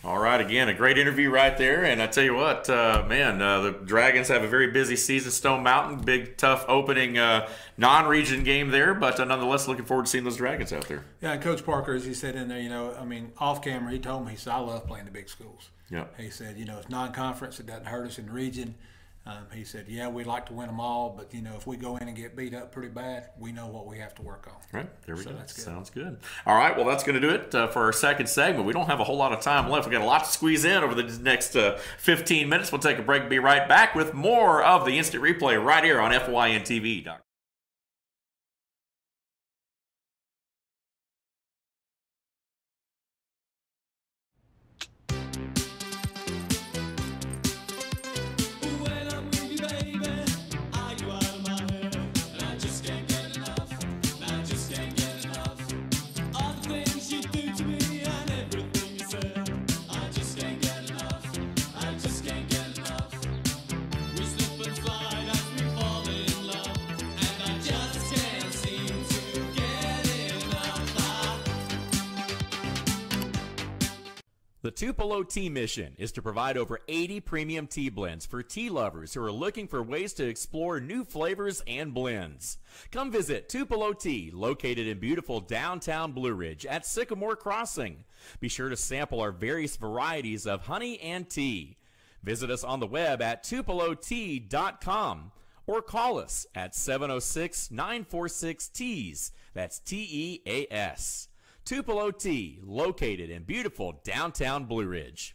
All right, again, a great interview right there. And I tell you what, man, the Dragons have a very busy season. Stone Mountain, big, tough opening non-region game there. But nonetheless, looking forward to seeing those Dragons out there. Yeah, and Coach Parker, as he said in there, you know, I mean, off camera, he told me, he said, I love playing the big schools. Yeah. He said, you know, it's non-conference. It doesn't hurt us in the region. He said, yeah, we'd like to win them all, but, you know, if we go in and get beat up pretty bad, we know what we have to work on. Right, there we go. That's good. Sounds good. All right, well, that's going to do it for our second segment. We don't have a whole lot of time left. We've got a lot to squeeze in over the next 15 minutes. We'll take a break and be right back with more of the Instant Replay right here on FYNTV. The Tupelo Tea mission is to provide over 80 premium tea blends for tea lovers who are looking for ways to explore new flavors and blends. Come visit Tupelo Tea, located in beautiful downtown Blue Ridge at Sycamore Crossing. Be sure to sample our various varieties of honey and tea. Visit us on the web at tupelotea.com or call us at 706-946-TEAS. That's TEAS. Tupelo Tea, located in beautiful downtown Blue Ridge.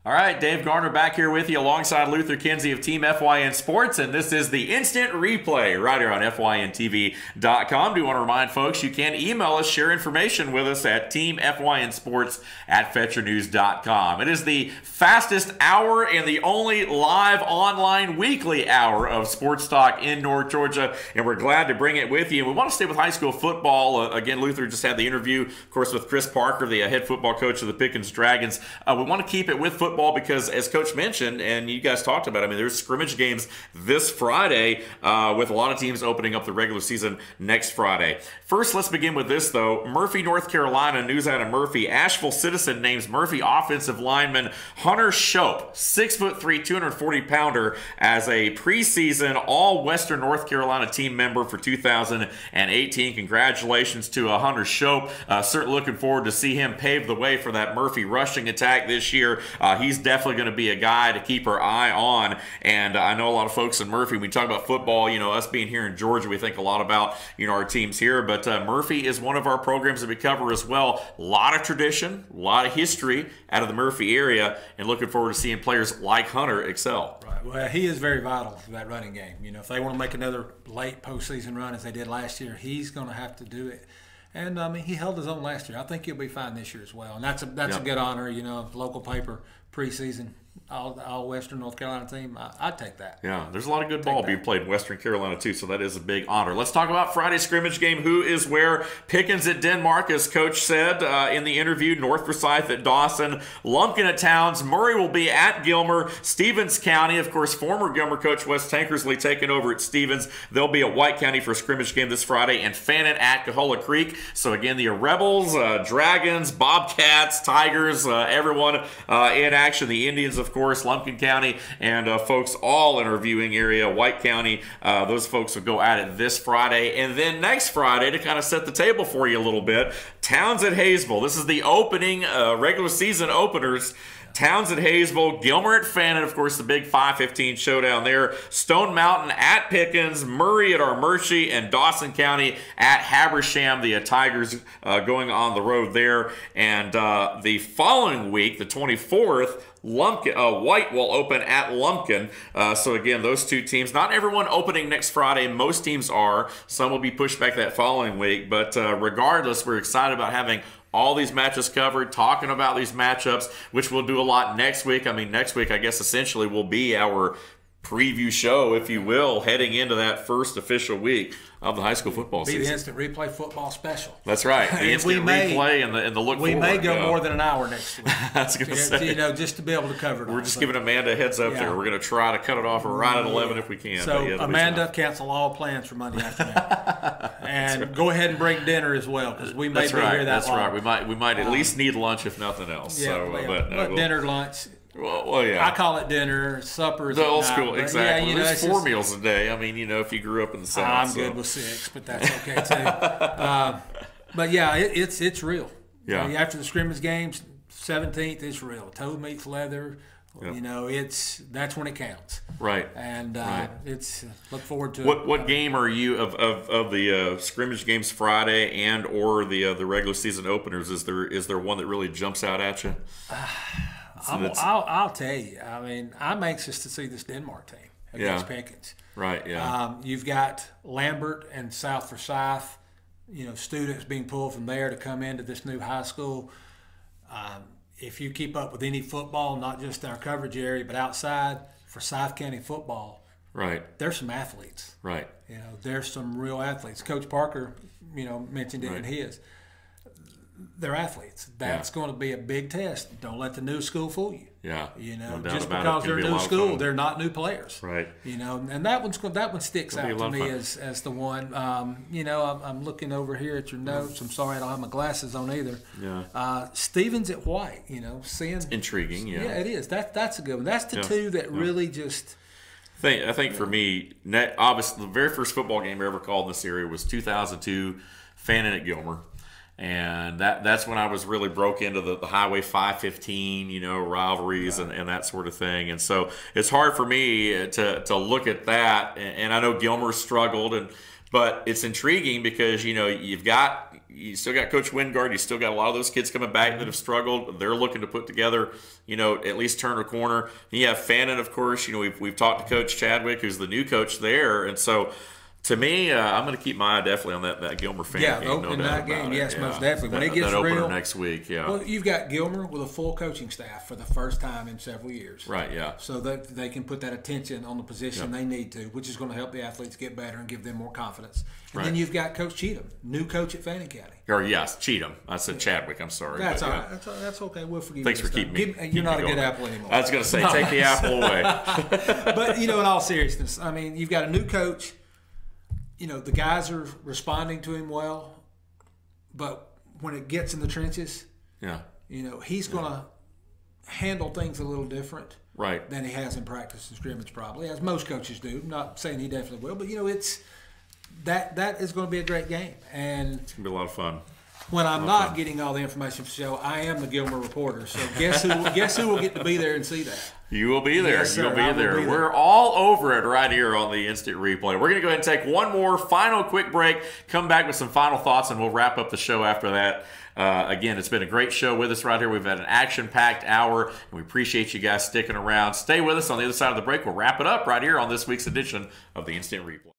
All right, Dave Garner back here with you alongside Luther Kinsey of Team FYN Sports, and this is the Instant Replay right here on FYNTV.com. Do want to remind folks you can email us, share information with us at teamfynsports@fetchernews.com. It is the fastest hour and the only live online weekly hour of sports talk in North Georgia, and we're glad to bring it with you. We want to stay with high school football. Again, Luther just had the interview, of course, with Chris Parker, the head football coach of the Pickens Dragons. We want to keep it with football because, as Coach mentioned, and you guys talked about, I mean, there's scrimmage games this Friday with a lot of teams opening up the regular season next Friday. First, let's begin with this, though. Murphy, North Carolina, news out of Murphy. Asheville Citizen names Murphy offensive lineman Hunter Shope, 6'3", 240-pounder, as a preseason all-Western North Carolina team member for 2018. Congratulations to Hunter Shope. Certainly looking forward to see him pave the way for that Murphy rushing attack this year. He's definitely going to be a guy to keep our eye on. And I know a lot of folks in Murphy, when we talk about football, you know, us being here in Georgia, we think a lot about, you know, our teams here. But Murphy is one of our programs that we cover as well. A lot of tradition, a lot of history out of the Murphy area, and looking forward to seeing players like Hunter excel. Right. Well, he is very vital to that running game. You know, if they want to make another late postseason run as they did last year, he's going to have to do it. And I mean, he held his own last year. I think he'll be fine this year as well. And that's a good honor. You know, local paper preseason. All Western North Carolina team, I'd take that. Yeah, there's a lot of good ball being played in Western Carolina too, so that is a big honor. Let's talk about Friday's scrimmage game. Who is where? Pickens at Denmark, as Coach said in the interview. North Forsyth at Dawson. Lumpkin at Towns. Murray will be at Gilmer. Stevens County, of course, former Gilmer coach Wes Tankersley taking over at Stevens. They'll be at White County for a scrimmage game this Friday, and Fannin at Cahola Creek. So again, the Rebels, Dragons, Bobcats, Tigers, everyone in action. The Indians, of course, Lumpkin County, and folks all in our viewing area, White County. Those folks will go at it this Friday. And then next Friday, to kind of set the table for you a little bit, Towns at Hayesville. This is the opening, regular season openers. Towns at Hayesville, Gilmer at Fannin, of course, the big 5:15 showdown there. Stone Mountain at Pickens, Murray at Armurchie, and Dawson County at Habersham. The Tigers going on the road there. And the following week, the 24th, White will open at Lumpkin. So again, those two teams, not everyone opening next Friday. Most teams are. Some will be pushed back that following week. But regardless, we're excited about having all these matches covered, talking about these matchups, which we'll do a lot next week. I mean, next week, I guess, essentially will be our preview show, if you will, heading into that first official week of the high school football season. Be the instant replay football special. That's right. The instant replay and the look forward. We may go more than an hour next week. I was going to say. Just to be able to cover it all. We're just giving Amanda a heads up there. We're going to try to cut it off right at 11 if we can. So, Amanda, cancel all plans for Monday afternoon. And go ahead and bring dinner as well, because we may be here that long. That's right. We might at least need lunch, if nothing else. Yeah, but dinner, lunch. Well, yeah. I call it dinner, supper. The old school, exactly. Yeah, there's 4 meals a day. I mean, if you grew up in the South. I'm good with 6, but that's okay too. But yeah, it's real. Yeah. After the scrimmage games, 17th, it's real. Toe meets leather. Yep. That's when it counts. Right. And it's look forward to it. What game are you of the scrimmage games Friday and or the regular season openers? Is there one that really jumps out at you? I'll tell you. I mean, I'm anxious to see this Denmark team against Pickens. Right. Yeah. You've got Lambert and South Forsyth. Students being pulled from there to come into this new high school. If you keep up with any football, not just our coverage area, but outside Forsyth County football, right? There's some athletes. Right. There's some real athletes. Coach Parker, mentioned it in his. They're athletes. That's going to be a big test. Don't let the new school fool you. Yeah. Just because they're a new school, they're not new players. Right. And that one sticks out to me as the one. I'm looking over here at your notes. I'm sorry I don't have my glasses on either. Yeah. Stevens at White. Seeing it's intriguing. Yeah. Yeah, it is. That's a good one. That's the two that really just. I think for me, obviously, the very first football game I ever called in this area was 2002, Fannin at Gilmer. And that's when I was really broke into the Highway 515, rivalries and that sort of thing. And so it's hard for me to look at that. And I know Gilmer struggled, but it's intriguing because you still got Coach Wingard, you still got a lot of those kids coming back that have struggled. They're looking to put together, at least turn a corner. And you have Fannin, of course. We've talked to Coach Chadwick, who's the new coach there, and so. To me, I'm going to keep my eye definitely on that Gilmer fan game. Yeah, opening that game, yes, most definitely. When it gets that real, opener next week, yeah. Well, you've got Gilmer with a full coaching staff for the first time in several years. Right, yeah. So that they can put that attention on the position they need to, which is going to help the athletes get better and give them more confidence. And then you've got Coach Cheatham, new coach at Fannin County. Or yes, Cheatham. I said Chadwick. I'm sorry. That's all right. That's okay. We'll forgive you. Thanks for keeping me. You're not a good apple anymore. I was going to say, take the apple away. But in all seriousness, I mean, you've got a new coach. The guys are responding to him well, but when it gets in the trenches, he's going to handle things a little different than he has in practice and scrimmage, probably, as most coaches do. I'm not saying he definitely will, but it's that is going to be a great game, and it's going to be a lot of fun. When I'm not getting all the information for the show, I am the Gilmer reporter. So guess who will get to be there and see that? You will be there. Yes, sir. You'll be there. We're all over it right here on the Instant Replay. We're going to go ahead and take one more final quick break, come back with some final thoughts, and we'll wrap up the show after that. Again, it's been a great show with us right here. We've had an action-packed hour, and we appreciate you guys sticking around. Stay with us on the other side of the break. We'll wrap it up right here on this week's edition of the Instant Replay.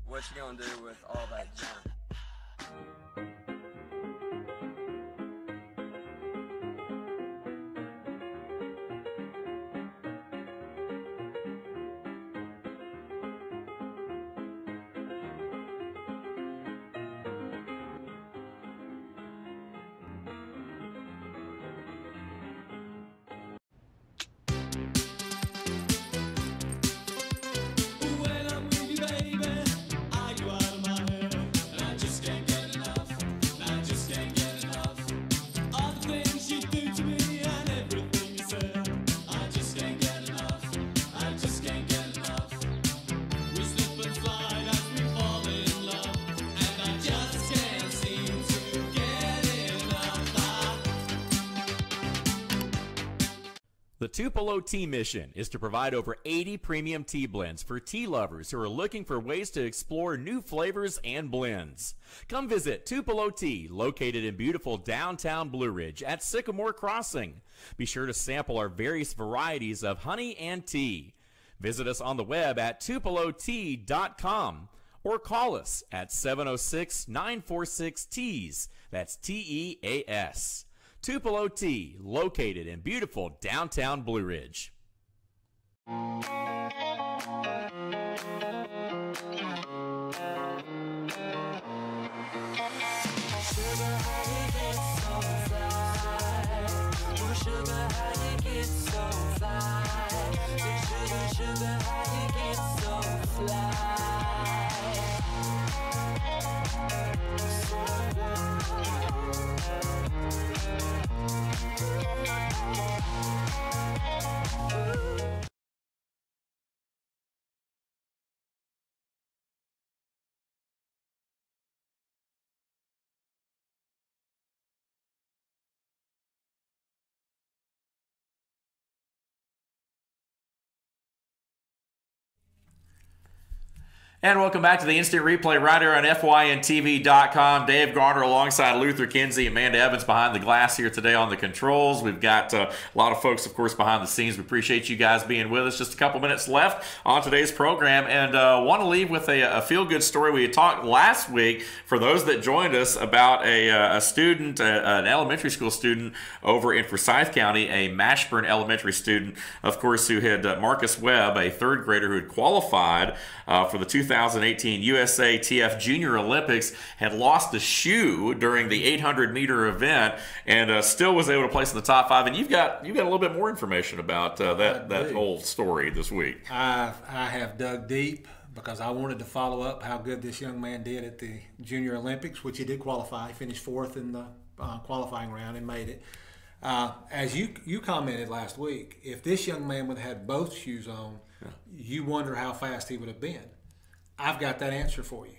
What you gonna do with all that junk? The Tupelo tea mission is to provide over 80 premium tea blends for tea lovers who are looking for ways to explore new flavors and blends. Come visit Tupelo Tea, located in beautiful downtown Blue Ridge at Sycamore Crossing. Be sure to sample our various varieties of honey and tea. Visit us on the web at tupelotea.com or call us at 706-946-TEAS. That's T-E-A-S. Tupelo Tea, located in beautiful downtown Blue Ridge. And welcome back to the Instant Replay right here on FYNTV.com. Dave Garner alongside Luther Kinsey, Amanda Evans behind the glass here today on the controls. We've got a lot of folks, of course, behind the scenes. We appreciate you guys being with us. Just a couple minutes left on today's program, and want to leave with a feel-good story. We had talked last week, for those that joined us, about a student, an elementary school student over in Forsyth County, a Mashburn elementary student, of course, who had Marcus Webb, a third grader who had qualified for the 2018 USA TF Junior Olympics, had lost a shoe during the 800-meter event, and still was able to place in the top 5. And you've got a little bit more information about that whole story this week. I have dug deep because I wanted to follow up how good this young man did at the Junior Olympics, which he did qualify. He finished 4th in the qualifying round and made it. As you commented last week, if this young man would have had both shoes on, you wonder how fast he would have been. I've got that answer for you.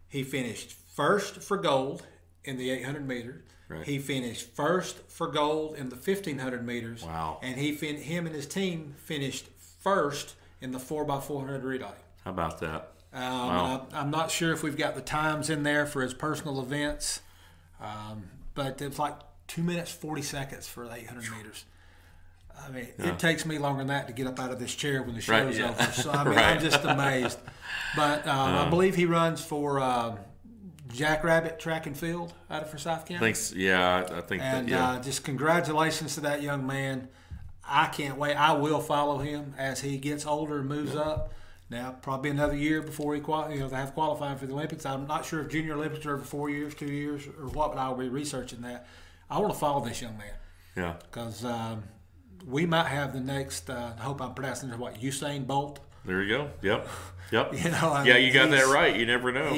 He finished 1st for gold in the 800 meters. Right. He finished 1st for gold in the 1500 meters. Wow. And him and his team finished 1st in the 4x400 relay. How about that? Wow. I'm not sure if we've got the times in there for his personal events, but it's like 2 minutes 40 seconds for the 800 meters. I mean, it takes me longer than that to get up out of this chair when the show's over. So, I mean, I'm just amazed. But I believe he runs for Jackrabbit Track and Field out of Forsyth County. I think and, that, just congratulations to that young man. I can't wait. I will follow him as he gets older and moves up. Now, probably another year before they have qualifying for the Olympics. I'm not sure if Junior Olympics are over 4 years, 2 years, or what, but I'll be researching that. I want to follow this young man. Yeah. Because we might have the next, I hope I'm pronouncing it, Usain Bolt. There you go. Yep. You got that right. You never know.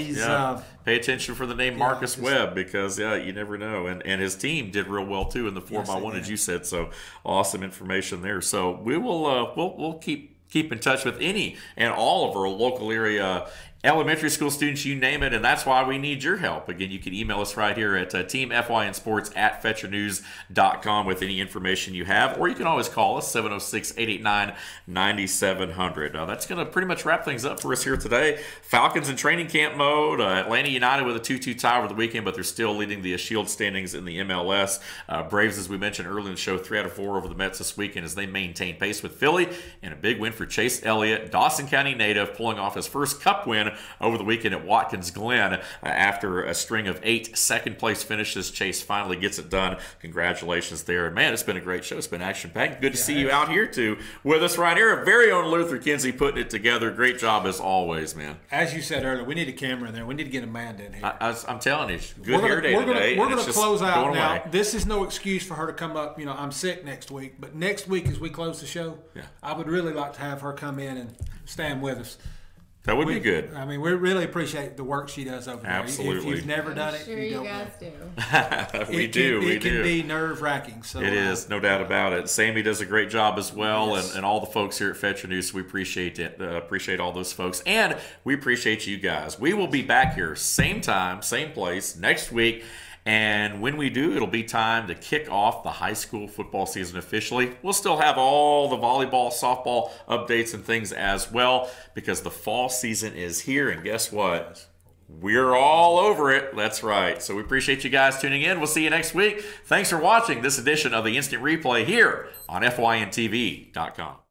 Pay attention for the name Marcus Webb, because you never know. And his team did real well too in the 4x1, as you said. So awesome information there. So we will we'll keep in touch with any and all of our local area elementary school students, you name it, and that's why we need your help. Again, you can email us right here at Team FYN Sports at FetcherNews.com with any information you have, or you can always call us, 706-889-9700. That's going to pretty much wrap things up for us here today. Falcons in training camp mode. Atlanta United with a 2-2 tie over the weekend, but they're still leading the Shield standings in the MLS. Braves, as we mentioned earlier in the show, 3 out of 4 over the Mets this weekend as they maintain pace with Philly, and a big win for Chase Elliott, Dawson County native, pulling off his first Cup win over the weekend at Watkins Glen. After a string of 8 second-place finishes, Chase finally gets it done. Congratulations there. And, man, it's been a great show. It's been action-packed. Good to see you out here, too, with us right here. Our very own Luther Kinsey putting it together. Great job as always, man. As you said earlier, we need a camera in there. We need to get Amanda in here. I'm telling you, good hair day today. We're going to close out now. This is no excuse for her to come up. I'm sick next week, but next week as we close the show, I would really like to have her come in and stand with us. That would be good. I mean, we really appreciate the work she does over there. Absolutely. If you've never done it, sure you don't guys know. do. We do. It can be nerve-wracking. So, it is, no doubt about it. Sammy does a great job as well, and all the folks here at Fetcher News. We appreciate it. Appreciate all those folks, and we appreciate you guys. We will be back here, same time, same place, next week And when we do, it'll be time to kick off the high school football season officially. We'll still have all the volleyball, softball updates and things as well, because the fall season is here. And guess what? We're all over it. That's right. So we appreciate you guys tuning in. We'll see you next week. Thanks for watching this edition of the Instant Replay here on FYNTV.com.